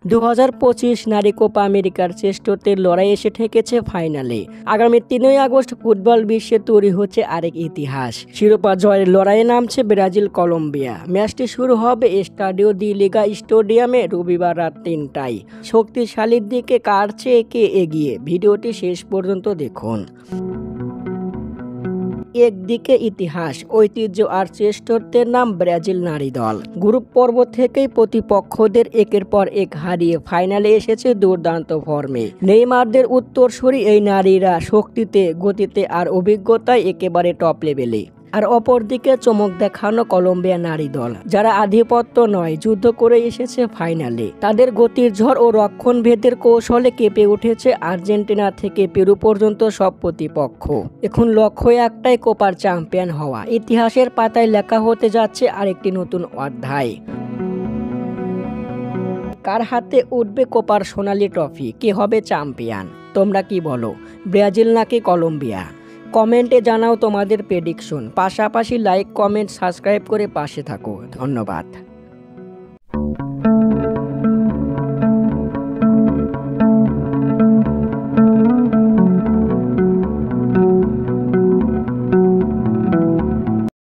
2025 নারী কোপা আমেরিকার শ্রেষ্ঠত্বের লড়াই এসে ঠেকেছে ফাইনালে। আগামী 3 আগস্ট ফুটবল বিশ্বে তৈরি হচ্ছে আরেক ইতিহাস। শিরোপা জয়ের লড়াইয়ে নামছে ব্রাজিল কলম্বিয়া। ম্যাচটি শুরু হবে স্টাডিও দি লিগা স্টেডিয়ামে রবিবার রাত 3টায়। শক্তিশালীর দিকে কার চেয়ে কে এগিয়ে, ভিডিওটি শেষ পর্যন্ত দেখুন। একদিকে ইতিহাস, ঐতিহ্য আর শ্রেষ্ঠত্বের নাম ব্রাজিল নারী দল। গ্রুপ পর্ব থেকেই প্রতিপক্ষদের একের পর এক হারিয়ে ফাইনালে এসেছে দুর্দান্ত ফর্মে। নেইমারদের উত্তরসূরি এই নারীরা শক্তিতে, গতিতে আর অভিজ্ঞতায় একেবারে টপ লেভেলে। আর অপরদিকে চমক দেখানো কলম্বিয়া নারী দল, যারা আধিপত্য নয় যুদ্ধ করে এসেছে ফাইনালে। তাদের গতির ঝড় ও রক্ষণভেদের কৌশলে কেঁপে উঠেছে আর্জেন্টিনা থেকে পেরু পর্যন্ত সব প্রতিপক্ষ। এখন লক্ষ্য একটাই, কোপার চ্যাম্পিয়ন হওয়া। ইতিহাসের পাতায় লেখা হতে যাচ্ছে আরেকটি নতুন অধ্যায়। কার হাতে উঠবে কোপার সোনালী ট্রফি? কে হবে চ্যাম্পিয়ন? তোমরা কি বলো, ব্রাজিল নাকি কলম্বিয়া? কমেন্টে জানাও তোমাদের প্রেডিকশন। পাশাপাশি লাইক, কমেন্ট, সাবস্ক্রাইব করে পাশে থাকো। ধন্যবাদ।